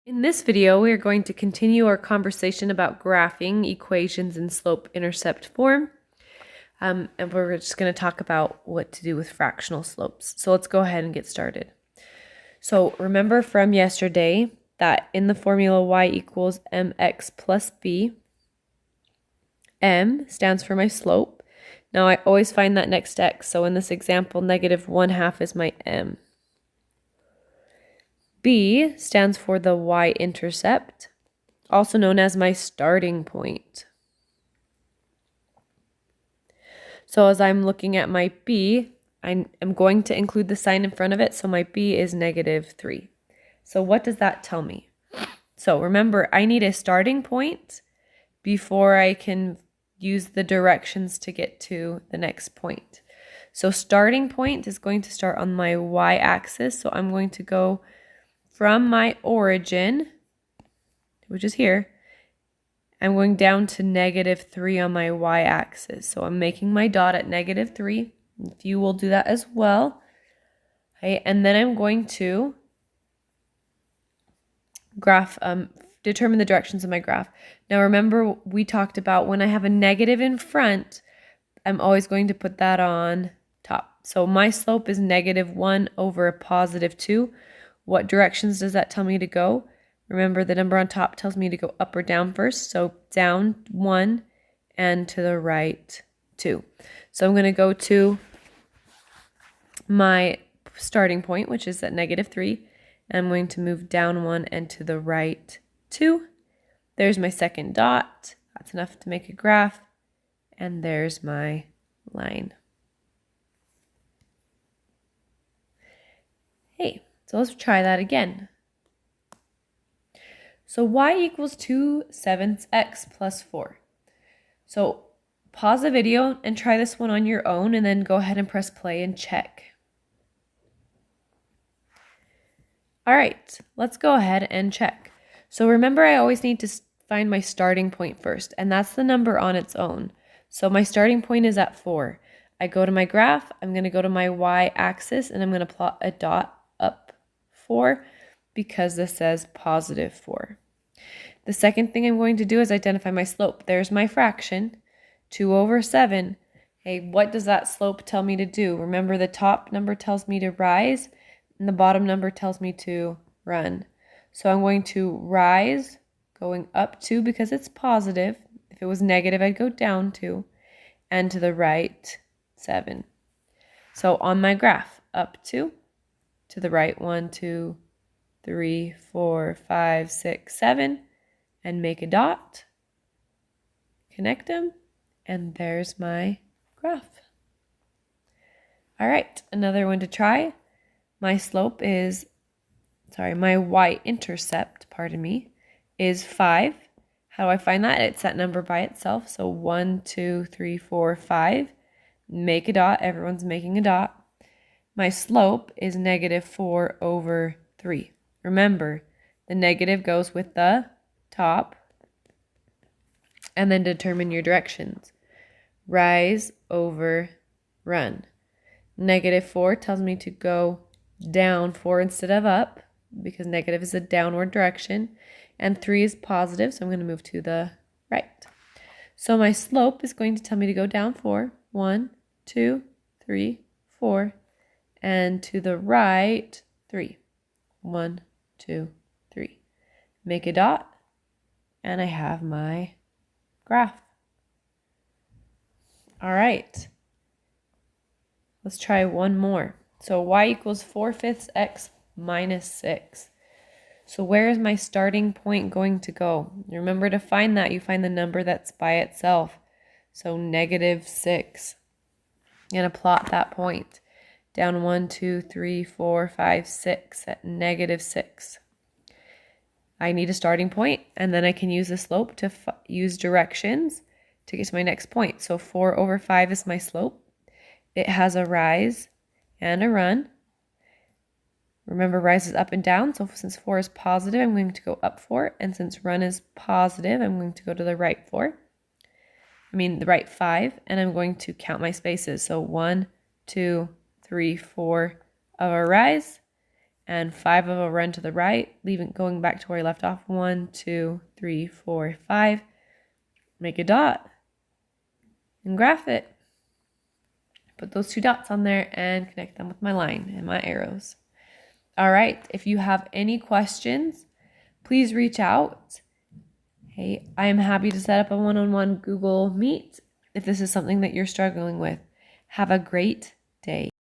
In this video, we are going to continue our conversation about graphing equations in slope-intercept form. And we're just going to talk about what to do with fractional slopes. So let's go ahead and get started. So remember from yesterday that in the formula y equals mx plus b, m stands for my slope. Now I always find that next to x. So in this example, -1/2 is my m. B stands for the y-intercept, also known as my starting point. So as I'm looking at my B, I am going to include the sign in front of it, so my B is -3. So what does that tell me? So remember, I need a starting point before I can use the directions to get to the next point. So starting point is going to start on my y-axis, so I'm going to go from my origin, which is here, I'm going down to -3 on my y-axis. So I'm making my dot at -3. If you will do that as well. Okay, and then I'm going to graph, determine the directions of my graph. Now remember, we talked about when I have a negative in front, I'm always going to put that on top. So my slope is -1 over a +2. What directions does that tell me to go? Remember, the number on top tells me to go up or down first. So down 1 and to the right 2. So I'm going to go to my starting point, which is at -3. And I'm going to move down 1 and to the right 2. There's my second dot. That's enough to make a graph. And there's my line. Hey. So let's try that again. So y equals 2/7 x plus 4. So pause the video and try this one on your own, and then go ahead and press play and check. All right, let's go ahead and check. So remember, I always need to find my starting point first, and that's the number on its own. So my starting point is at 4. I go to my graph, I'm going to go to my y-axis, and I'm going to plot a dot up 4 because this says +4. The second thing I'm going to do is identify my slope. There's my fraction, 2/7. Hey, what does that slope tell me to do? Remember, the top number tells me to rise, and the bottom number tells me to run. So I'm going to rise, going up 2 because it's positive. If it was negative, I'd go down 2, and to the right 7. So on my graph, up 2, to the right 1, 2, 3, 4, 5, 6, 7, and make a dot, connect them, and there's my graph. All right, another one to try. My slope is, my y-intercept, is 5. How do I find that? It's that number by itself. So 1, 2, 3, 4, 5. Make a dot. Everyone's making a dot. My slope is -4/3. Remember, the negative goes with the top. And then determine your directions. Rise over run. -4 tells me to go down 4 instead of up, because negative is a downward direction. And 3 is positive, so I'm going to move to the right. So my slope is going to tell me to go down 4. 1, 2, 3, 4. And to the right 3. 1, 2, 3. Make a dot, and I have my graph. All right, let's try one more. So y equals 4/5 x minus 6. So where is my starting point going to go? Remember, to find that, you find the number that's by itself. So -6. I'm going to plot that point. Down 1, 2, 3, 4, 5, 6 at -6. I need a starting point, and then I can use the slope to use directions to get to my next point. So 4/5 is my slope. It has a rise and a run. Remember, rise is up and down, so since 4 is positive, I'm going to go up 4, and since run is positive, I'm going to go to the right 5, and I'm going to count my spaces. So 1, 2, 3, 4 of a rise, and 5 of a run to the right, going back to where I left off. 1, 2, 3, 4, 5. Make a dot and graph it. Put those 2 dots on there and connect them with my line and my arrows. All right, if you have any questions, please reach out. Hey, I am happy to set up a one-on-one Google Meet if this is something that you're struggling with. Have a great day.